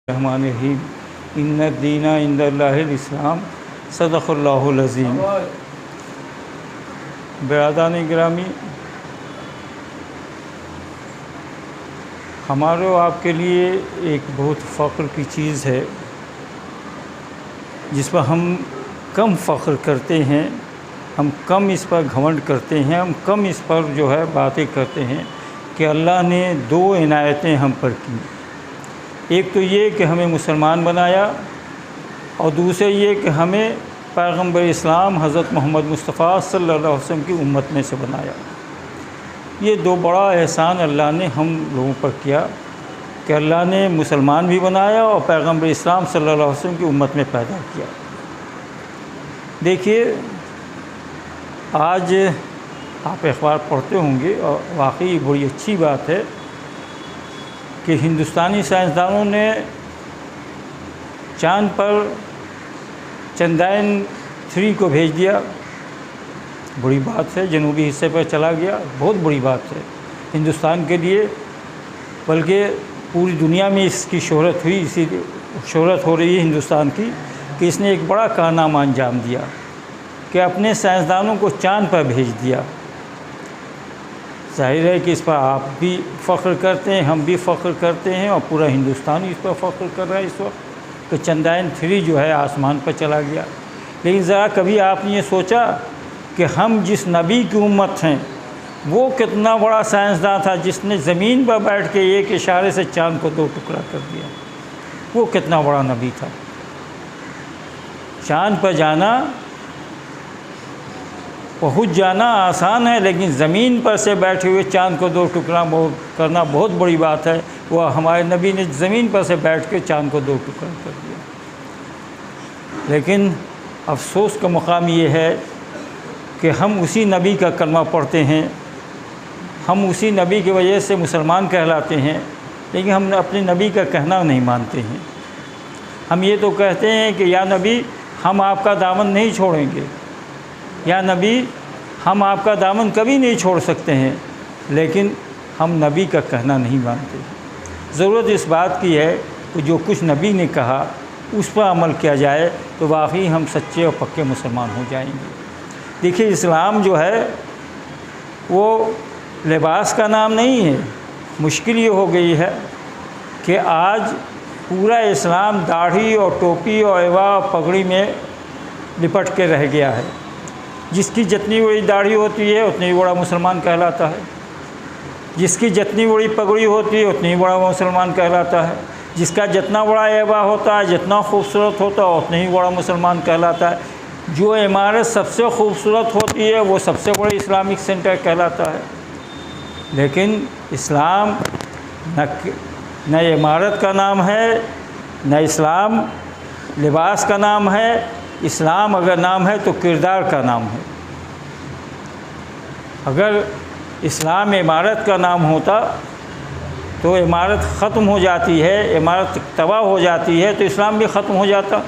الرحمن الرحیم ان الدین عند اللہ الاسلام صدق اللہ العظیم۔ برادران گرامی، ہمارے و آپ کے لیے ایک بہت فخر کی چیز ہے جس پر ہم کم فخر کرتے ہیں، ہم کم اس پر گھمنڈ کرتے ہیں، ہم کم اس پر باتیں کرتے ہیں کہ اللہ نے دو عنایتیں ہم پر کی۔ ایک تو یہ کہ ہمیں مسلمان بنایا، اور دوسرے یہ کہ ہمیں پیغمبر اسلام حضرت محمد مصطفیٰ صلی اللہ علیہ وسلم کی امت میں سے بنایا۔ یہ دو بڑا احسان اللہ نے ہم لوگوں پر کیا کہ اللہ نے مسلمان بھی بنایا اور پیغمبر اسلام صلی اللہ علیہ وسلم کی امت میں پیدا کیا۔ دیکھیے، آج آپ اخبار پڑھتے ہوں گے اور واقعی بڑی اچھی بات ہے کہ ہندوستانی سائنسدانوں نے چاند پر چندرائن 3 کو بھیج دیا۔ بڑی بات ہے، جنوبی حصے پر چلا گیا، بہت بڑی بات ہے ہندوستان کے لیے، بلکہ پوری دنیا میں اس کی شہرت ہوئی، اسی شہرت ہو رہی ہے ہندوستان کی کہ اس نے ایک بڑا کارنامہ انجام دیا کہ اپنے سائنسدانوں کو چاند پر بھیج دیا۔ ظاہر ہے کہ اس پر آپ بھی فخر کرتے ہیں، ہم بھی فخر کرتے ہیں، اور پورا ہندوستان اس پر فخر کر رہا ہے اس وقت کہ چندرائن 3 آسمان پر چلا گیا۔ لیکن ذرا کبھی آپ نے یہ سوچا کہ ہم جس نبی کی امت ہیں وہ کتنا بڑا سائنسداں تھا جس نے زمین پر بیٹھ کے ایک اشارے سے چاند کو 2 ٹکڑا کر دیا؟ وہ کتنا بڑا نبی تھا۔ چاند پر جانا، پہنچ جانا آسان ہے، لیکن زمین پر سے بیٹھے ہوئے چاند کو 2 ٹکڑا کرنا بہت بڑی بات ہے۔ وہ ہمارے نبی نے زمین پر سے بیٹھ کے چاند کو 2 ٹکڑا کر دیا۔ لیکن افسوس کا مقام یہ ہے کہ ہم اسی نبی کا کلمہ پڑھتے ہیں، ہم اسی نبی کی وجہ سے مسلمان کہلاتے ہیں، لیکن ہم اپنے نبی کا کہنا نہیں مانتے ہیں۔ ہم یہ تو کہتے ہیں کہ یا نبی ہم آپ کا دامن نہیں چھوڑیں گے، یا نبی ہم آپ کا دامن کبھی نہیں چھوڑ سکتے ہیں، لیکن ہم نبی کا کہنا نہیں مانتے۔ ضرورت اس بات کی ہے کہ جو کچھ نبی نے کہا اس پر عمل کیا جائے تو واقعی ہم سچے اور پکے مسلمان ہو جائیں گے۔ دیکھیے، اسلام وہ لباس کا نام نہیں ہے۔ مشکل یہ ہو گئی ہے کہ آج پورا اسلام داڑھی اور ٹوپی اور عبا اور پگڑی میں لپٹ کے رہ گیا ہے۔ جس کی جتنی بڑی داڑھی ہوتی ہے اتنی بڑا مسلمان کہلاتا ہے، جس کی جتنی بڑی پگڑی ہوتی ہے اتنی بڑا مسلمان کہلاتا ہے، جس کا جتنا بڑا عبا ہوتا ہے، جتنا خوبصورت ہوتا ہے اتنا ہی بڑا مسلمان کہلاتا ہے۔ جو عمارت سب سے خوبصورت ہوتی ہے وہ سب سے بڑی اسلامک سینٹر کہلاتا ہے۔ لیکن اسلام نہ عمارت کا نام ہے، نہ اسلام لباس کا نام ہے۔ اسلام اگر نام ہے تو کردار کا نام ہے۔ اگر اسلام عمارت کا نام ہوتا تو عمارت ختم ہو جاتی ہے، عمارت تباہ ہو جاتی ہے تو اسلام بھی ختم ہو جاتا۔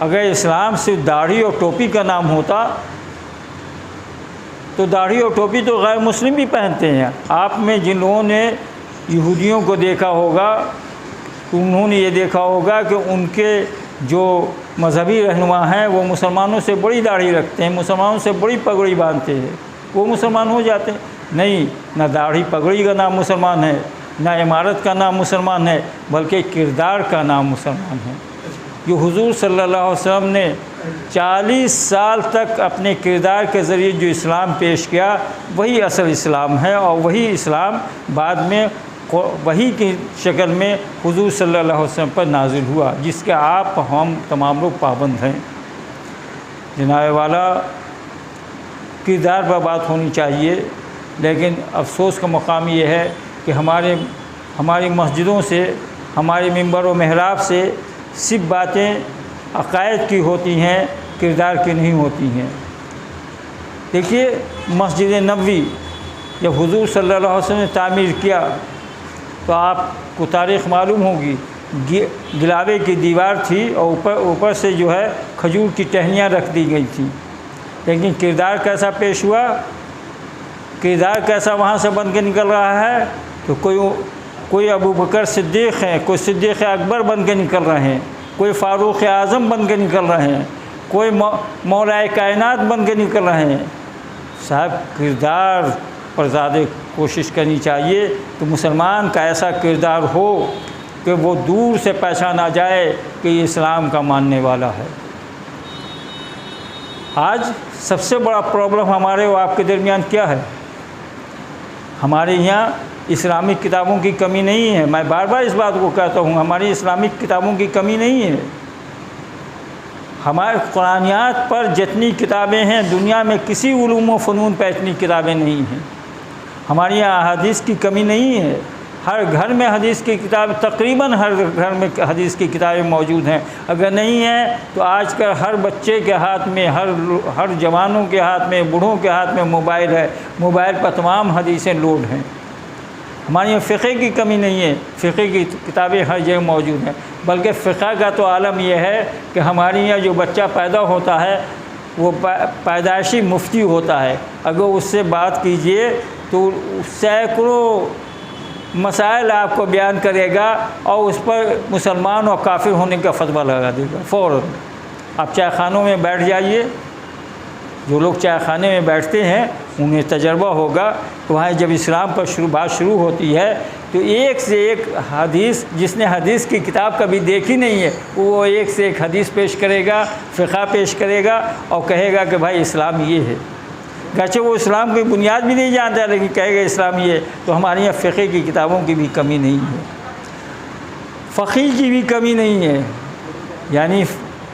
اگر اسلام صرف داڑھی اور ٹوپی کا نام ہوتا تو داڑھی اور ٹوپی تو غیر مسلم بھی پہنتے ہیں۔ آپ میں جن لوگوں نے یہودیوں کو دیکھا ہوگا، انہوں نے یہ دیکھا ہوگا کہ ان کے جو مذہبی رہنما ہیں وہ مسلمانوں سے بڑی داڑھی رکھتے ہیں، مسلمانوں سے بڑی پگڑی باندھتے ہیں، وہ مسلمان ہو جاتے ہیں۔ نہیں، نہ داڑھی پگڑی کا نام مسلمان ہے، نہ عمارت کا نام مسلمان ہے، بلکہ کردار کا نام مسلمان ہے۔ جو حضور صلی اللہ علیہ وسلم نے 40 سال تک اپنے کردار کے ذریعے جو اسلام پیش کیا وہی اصل اسلام ہے، اور وہی اسلام بعد میں وہی کی شکل میں حضور صلی اللہ علیہ وسلم پر نازل ہوا، جس کے آپ ہم تمام لوگ پابند ہیں۔ جناب والا، کردار پر بات ہونی چاہیے، لیکن افسوس کا مقام یہ ہے کہ ہماری مسجدوں سے، ہمارے ممبر و محراب سے صرف باتیں عقائد کی ہوتی ہیں، کردار کی نہیں ہوتی ہیں۔ دیکھیے، مسجد نبوی جب حضور صلی اللہ علیہ وسلم نے تعمیر کیا تو آپ کو تاریخ معلوم ہوگی، گلاوے کی دیوار تھی اور اوپر سے کھجور کی ٹہنیاں رکھ دی گئی تھیں، لیکن کردار کیسا پیش ہوا، کردار کیسا وہاں سے بن کے نکل رہا ہے؟ تو کوئی کوئی ابو بکر صدیق ہیں، کوئی صدیق اکبر بن کے نکل رہے ہیں، کوئی فاروق اعظم بن کے نکل رہے ہیں، کوئی مولا کائنات بن کے نکل رہے ہیں۔ صاحب کردار پر زیادہ کوشش کرنی چاہیے کہ مسلمان کا ایسا کردار ہو کہ وہ دور سے پہچانا جائے کہ یہ اسلام کا ماننے والا ہے۔ آج سب سے بڑا پرابلم ہمارے و آپ کے درمیان کیا ہے؟ ہمارے یہاں اسلامک کتابوں کی کمی نہیں ہے، میں بار بار اس بات کو کہتا ہوں، ہماری اسلامک کتابوں کی کمی نہیں ہے۔ ہمارے قرآنیات پر جتنی کتابیں ہیں دنیا میں کسی علوم و فنون پہ اتنی کتابیں نہیں ہیں۔ ہمارے یہاں حدیث کی کمی نہیں ہے، ہر گھر میں حدیث کی کتاب، تقریباً ہر گھر میں حدیث کی کتابیں موجود ہیں۔ اگر نہیں ہیں تو آج کل ہر بچے کے ہاتھ میں، ہر جوانوں کے ہاتھ میں، بوڑھوں کے ہاتھ میں موبائل ہے، موبائل پر تمام حدیثیں لوڈ ہیں۔ ہمارے یہاں فقہ کی کمی نہیں ہے، فقہ کی کتابیں ہر جگہ موجود ہیں، بلکہ فقہ کا تو عالم یہ ہے کہ ہمارے یہاں جو بچہ پیدا ہوتا ہے وہ پیدائشی مفتی ہوتا ہے، اگر اس سے بات کیجئے تو سینکڑوں مسائل آپ کو بیان کرے گا اور اس پر مسلمان اور کافر ہونے کا فتویٰ لگا دے گا فوراً۔ آپ چائے خانوں میں بیٹھ جائیے، جو لوگ چائے خانے میں بیٹھتے ہیں انہیں تجربہ ہوگا کہ وہاں جب اسلام پر بات شروع ہوتی ہے تو ایک سے ایک حدیث، جس نے حدیث کی کتاب کبھی دیکھی نہیں ہے وہ ایک سے ایک حدیث پیش کرے گا، فقہ پیش کرے گا اور کہے گا کہ بھائی اسلام یہ ہے، گرچہ وہ اسلام کی بنیاد بھی نہیں جانتا لیکن کہے گا اسلام یہ ہے۔ تو ہمارے یہاں فقہ کی کتابوں کی بھی کمی نہیں ہے، فقیہ کی بھی کمی نہیں ہے، یعنی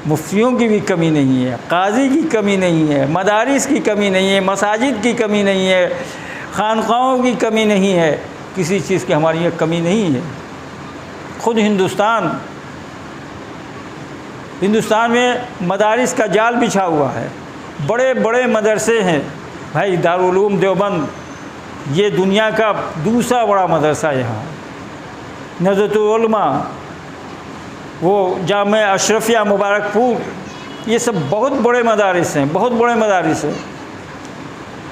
مفتیوں کی بھی کمی نہیں ہے، قاضی کی کمی نہیں ہے، مدارس کی کمی نہیں ہے، مساجد کی کمی نہیں ہے، خانقاہوں کی کمی نہیں ہے، کسی چیز کی ہماری یہاں کمی نہیں ہے۔ خود ہندوستان میں مدارس کا جال بچھا ہوا ہے، بڑے بڑے مدرسے ہیں بھائی، دارالعلوم دیوبند یہ دنیا کا دوسرا بڑا مدرسہ یہاں، نہضت العلماء، وہ جامع اشرفیہ مبارک پور، یہ سب بہت بڑے مدارس ہیں، بہت بڑے مدارس ہیں۔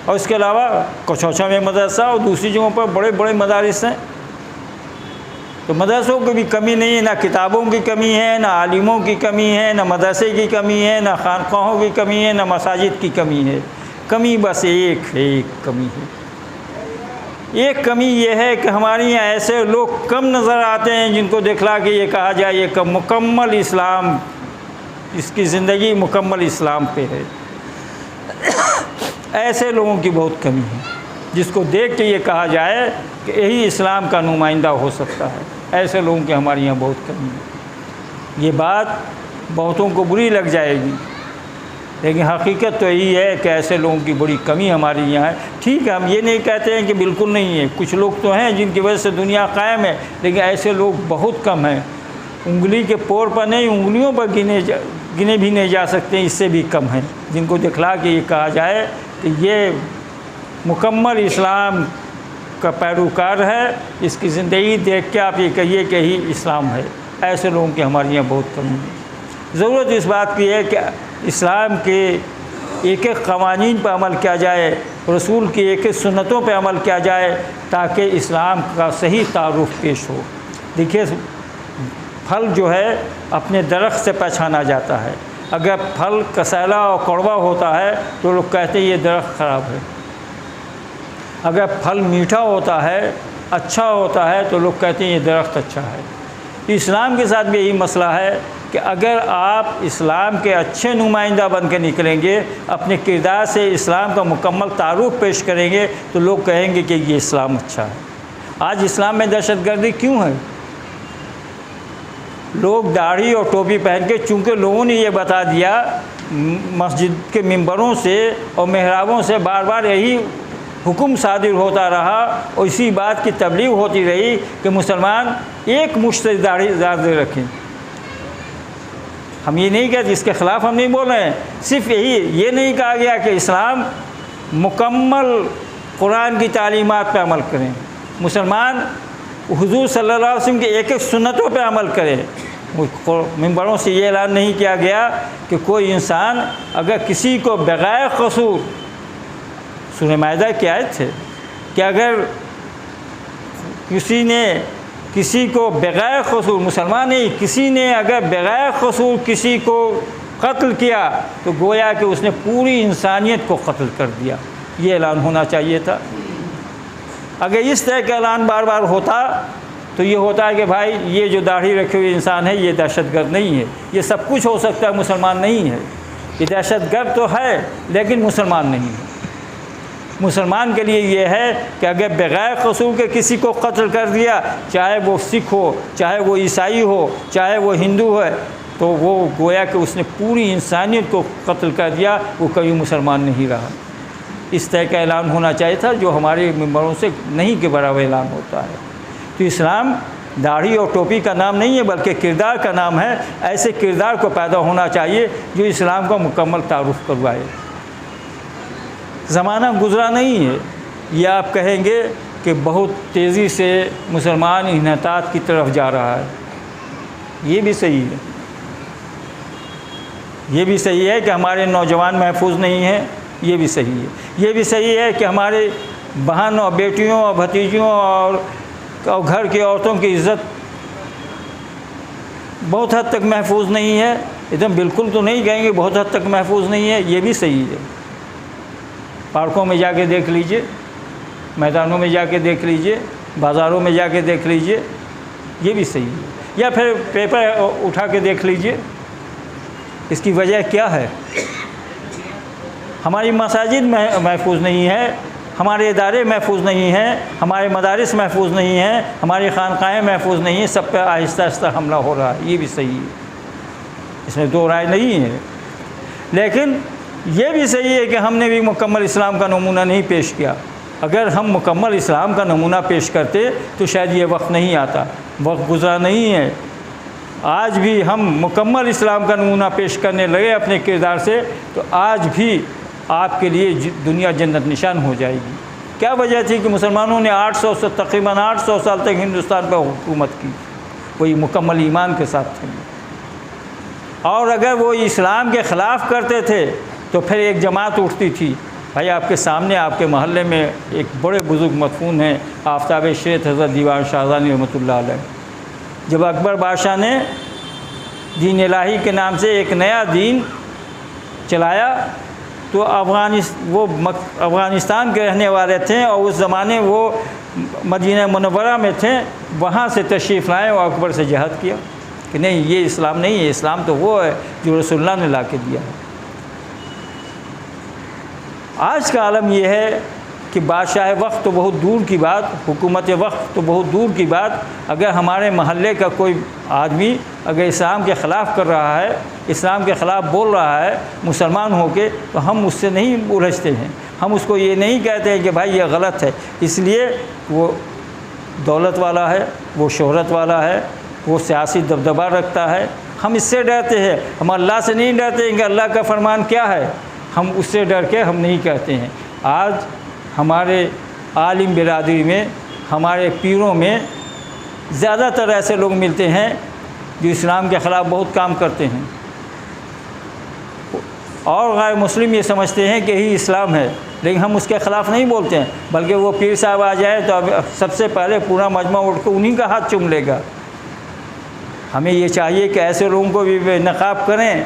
اور اس کے علاوہ کچوچا میں مدرسہ اور دوسری جگہوں پر بڑے بڑے مدارس ہیں۔ تو مدرسوں کی بھی کمی نہیں ہے، نہ کتابوں کی کمی ہے، نہ عالموں کی کمی ہے، نہ مدرسے کی کمی ہے، نہ خانقاہوں کی کمی ہے، نہ مساجد کی کمی ہے۔ کمی بس ایک کمی ہے، ایک کمی یہ ہے کہ ہمارے یہاں ایسے لوگ کم نظر آتے ہیں جن کو دکھلا کے یہ کہا جائے یہ مکمل اسلام، اس کی زندگی مکمل اسلام پہ ہے۔ ایسے لوگوں کی بہت کمی ہے جس کو دیکھ کے یہ کہا جائے کہ یہی اسلام کا نمائندہ ہو سکتا ہے، ایسے لوگوں کی ہمارے یہاں بہت کمی ہے۔ یہ بات بہتوں کو بری لگ جائے گی لیکن حقیقت تو یہی ہے کہ ایسے لوگوں کی بڑی کمی ہمارے یہاں ہے۔ ٹھیک ہے، ہم یہ نہیں کہتے ہیں کہ بالکل نہیں ہے، کچھ لوگ تو ہیں جن کی وجہ سے دنیا قائم ہے، لیکن ایسے لوگ بہت کم ہیں، انگلی کے پور پر نہیں، انگلیوں پر گنے بھی نہیں جا سکتے، اس سے بھی کم ہیں، جن کو دکھلا کے یہ کہا جائے کہ یہ مکمل اسلام کا پیروکار ہے، اس کی زندگی دیکھ کے آپ یہ کہیے کہ ہی اسلام ہے۔ ایسے لوگوں کی ہمارے یہاں بہت کمی ہے۔ ضرورت اس بات کی ہے کہ اسلام کے ایک ایک قوانین پر عمل کیا جائے، رسول کی ایک ایک سنتوں پہ عمل کیا جائے تاکہ اسلام کا صحیح تعارف پیش ہو۔ دیکھیے پھل جو ہے اپنے درخت سے پہچانا جاتا ہے، اگر پھل کسیلا اور کڑوا ہوتا ہے تو لوگ کہتے ہیں یہ درخت خراب ہے، اگر پھل میٹھا ہوتا ہے، اچھا ہوتا ہے تو لوگ کہتے ہیں یہ درخت اچھا ہے۔ اسلام کے ساتھ بھی یہی مسئلہ ہے کہ اگر آپ اسلام کے اچھے نمائندہ بن کے نکلیں گے، اپنے کردار سے اسلام کا مکمل تعارف پیش کریں گے تو لوگ کہیں گے کہ یہ اسلام اچھا ہے۔ آج اسلام میں دہشت گردی کیوں ہے؟ لوگ داڑھی اور ٹوپی پہن کے، چونکہ لوگوں نے یہ بتا دیا مسجد کے ممبروں سے اور محرابوں سے بار بار یہی حکم صادر ہوتا رہا اور اسی بات کی تبلیغ ہوتی رہی کہ مسلمان ایک مشت داڑھی زیادہ رکھیں۔ ہم یہ نہیں کہتے، اس کے خلاف ہم نہیں بول رہے ہیں، صرف یہ نہیں کہا گیا کہ اسلام مکمل قرآن کی تعلیمات پہ عمل کریں، مسلمان حضور صلی اللہ علیہ وسلم کے ایک ایک سنتوں پہ عمل کریں۔ ممبروں سے یہ اعلان نہیں کیا گیا کہ کوئی انسان اگر کسی کو بغیر قصور، سورہ مائدہ کی آیت ہے کہ اگر کسی نے کسی کو بغیر قصور، مسلمان نہیں، کسی نے اگر بغیر قصور کسی کو قتل کیا تو گویا کہ اس نے پوری انسانیت کو قتل کر دیا۔ یہ اعلان ہونا چاہیے تھا۔ اگر اس طرح کا اعلان بار بار ہوتا تو یہ ہوتا ہے کہ بھائی یہ جو داڑھی رکھے ہوئے انسان ہے یہ دہشت گرد نہیں ہے، یہ سب کچھ ہو سکتا ہے، مسلمان نہیں ہے، یہ دہشت گرد تو ہے لیکن مسلمان نہیں ہے۔ مسلمان کے لیے یہ ہے کہ اگر بغیر قصور کے کسی کو قتل کر دیا، چاہے وہ سکھ ہو، چاہے وہ عیسائی ہو، چاہے وہ ہندو ہے، تو وہ گویا کہ اس نے پوری انسانیت کو قتل کر دیا، وہ کبھی مسلمان نہیں رہا۔ اس طرح کا اعلان ہونا چاہیے تھا جو ہمارے ممبروں سے نہیں کے برابر اعلان ہوتا ہے۔ تو اسلام داڑھی اور ٹوپی کا نام نہیں ہے بلکہ کردار کا نام ہے۔ ایسے کردار کو پیدا ہونا چاہیے جو اسلام کا مکمل تعارف کروائے۔ زمانہ گزرا نہیں ہے، یہ آپ کہیں گے کہ بہت تیزی سے مسلمان انحطاط کی طرف جا رہا ہے، یہ بھی صحیح ہے۔ یہ بھی صحیح ہے کہ ہمارے نوجوان محفوظ نہیں ہیں، یہ بھی صحیح ہے۔ یہ بھی صحیح ہے کہ ہمارے بہن اور بیٹیوں اور بھتیجوں اور گھر کی عورتوں کی عزت بہت حد تک محفوظ نہیں ہے، ایک دم بالکل تو نہیں کہیں گے، بہت حد تک محفوظ نہیں ہے، یہ بھی صحیح ہے۔ پارکوں میں جا کے دیکھ لیجئے، میدانوں میں جا کے دیکھ لیجئے، بازاروں میں جا کے دیکھ لیجئے، یہ بھی صحیح ہے۔ یا پھر پیپر اٹھا کے دیکھ لیجئے، اس کی وجہ کیا ہے؟ ہماری مساجد محفوظ نہیں ہے، ہمارے ادارے محفوظ نہیں ہیں، ہمارے مدارس محفوظ نہیں ہیں، ہماری خانقاہیں محفوظ نہیں ہیں، سب پہ آہستہ آہستہ حملہ ہو رہا ہے، یہ بھی صحیح ہے، اس میں دو رائے نہیں ہے۔ لیکن یہ بھی صحیح ہے کہ ہم نے بھی مکمل اسلام کا نمونہ نہیں پیش کیا۔ اگر ہم مکمل اسلام کا نمونہ پیش کرتے تو شاید یہ وقت نہیں آتا، وقت گزرا نہیں ہے۔ آج بھی ہم مکمل اسلام کا نمونہ پیش کرنے لگے اپنے کردار سے تو آج بھی آپ کے لیے دنیا جنت نشان ہو جائے گی۔ کیا وجہ تھی کہ مسلمانوں نے تقریباً 800 سال تک ہندوستان پر حکومت کی؟ وہی مکمل ایمان کے ساتھ تھے، اور اگر وہ اسلام کے خلاف کرتے تھے تو پھر ایک جماعت اٹھتی تھی۔ بھائی آپ کے سامنے آپ کے محلے میں ایک بڑے بزرگ مدفون ہیں، آفتاب شریعت حضرت دیوان شاہزانی رحمۃ اللہ علیہ۔ جب اکبر بادشاہ نے دین الہی کے نام سے ایک نیا دین چلایا تو وہ افغانستان کے رہنے والے تھے اور اس زمانے وہ مدینہ منورہ میں تھے، وہاں سے تشریف لائے اور اکبر سے جہاد کیا کہ نہیں، یہ اسلام نہیں ہے، اسلام تو وہ ہے جو رسول اللہ نے لا کے دیا ہے۔ آج کا عالم یہ ہے کہ بادشاہ وقت تو بہت دور کی بات، حکومت وقت تو بہت دور کی بات، اگر ہمارے محلے کا کوئی آدمی اگر اسلام کے خلاف کر رہا ہے، اسلام کے خلاف بول رہا ہے مسلمان ہو کے، تو ہم اس سے نہیں الجھتے ہیں، ہم اس کو یہ نہیں کہتے ہیں کہ بھائی یہ غلط ہے، اس لیے وہ دولت والا ہے، وہ شہرت والا ہے، وہ سیاسی دبدبہ رکھتا ہے، ہم اس سے ڈرتے ہیں، ہم اللہ سے نہیں ڈرتے ہیں کہ اللہ کا فرمان کیا ہے، ہم اس سے ڈر کے ہم نہیں کہتے ہیں۔ آج ہمارے عالم برادری میں، ہمارے پیروں میں زیادہ تر ایسے لوگ ملتے ہیں جو اسلام کے خلاف بہت کام کرتے ہیں، اور غیر مسلم یہ سمجھتے ہیں کہ یہی اسلام ہے، لیکن ہم اس کے خلاف نہیں بولتے ہیں، بلکہ وہ پیر صاحب آ جائے تو اب سب سے پہلے پورا مجمع اٹھ کے انہی کا ہاتھ چوم لے گا۔ ہمیں یہ چاہیے کہ ایسے لوگوں کو بھی نقاب کریں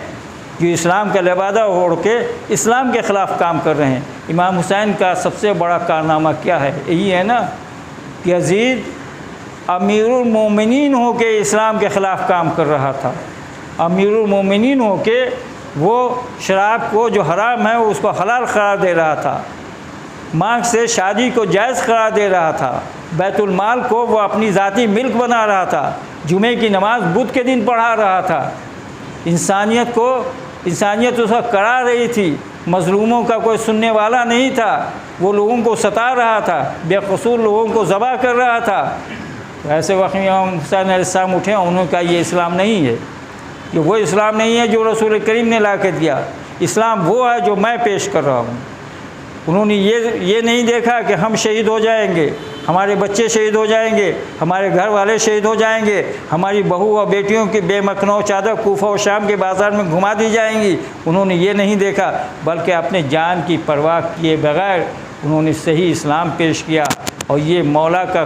جو اسلام کا لبادہ اوڑھ کے اسلام کے خلاف کام کر رہے ہیں۔ امام حسین کا سب سے بڑا کارنامہ کیا ہے؟ یہی ہے نا کہ یزید امیر المومنین ہو کے اسلام کے خلاف کام کر رہا تھا، امیر المومنین ہو کے وہ شراب کو جو حرام ہے اس کو حلال قرار دے رہا تھا، مانگ سے شادی کو جائز قرار دے رہا تھا، بیت المال کو وہ اپنی ذاتی ملک بنا رہا تھا، جمعے کی نماز بدھ کے دن پڑھا رہا تھا، انسانیت اس وقت کرا رہی تھی، مظلوموں کا کوئی سننے والا نہیں تھا، وہ لوگوں کو ستا رہا تھا، بے قصور لوگوں کو ذبح کر رہا تھا۔ ایسے وقت میں امام حسین علیہ السلام اٹھے، انہوں نے کہا یہ اسلام نہیں ہے، یہ وہ اسلام نہیں ہے جو رسول کریم نے لا کے دیا، اسلام وہ ہے جو میں پیش کر رہا ہوں۔ انہوں نے یہ نہیں دیکھا کہ ہم شہید ہو جائیں گے، ہمارے بچے شہید ہو جائیں گے، ہمارے گھر والے شہید ہو جائیں گے، ہماری بہو اور بیٹیوں کی بے مکنو چادر کوفہ و شام کے بازار میں گھما دی جائیں گی، انہوں نے یہ نہیں دیکھا، بلکہ اپنے جان کی پرواہ کیے بغیر انہوں نے صحیح اسلام پیش کیا۔ اور یہ مولا کا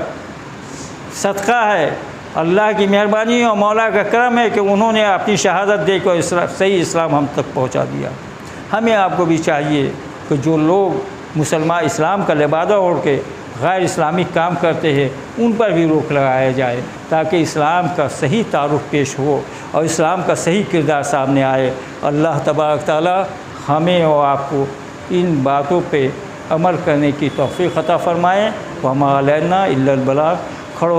صدقہ ہے اللہ کی مہربانی اور مولا کا کرم ہے کہ انہوں نے اپنی شہادت دے کر صحیح اسلام ہم تک پہنچا دیا۔ ہمیں آپ کو بھی چاہیے کہ جو لوگ مسلمان اسلام کا لبادہ اوڑھ کے غیر اسلامی کام کرتے ہیں ان پر بھی روک لگایا جائے، تاکہ اسلام کا صحیح تعارف پیش ہو اور اسلام کا صحیح کردار سامنے آئے۔ اللہ تبارک تعالی ہمیں اور آپ کو ان باتوں پہ عمل کرنے کی توفیق عطا فرمائے۔ وما علینا الا البلاغ۔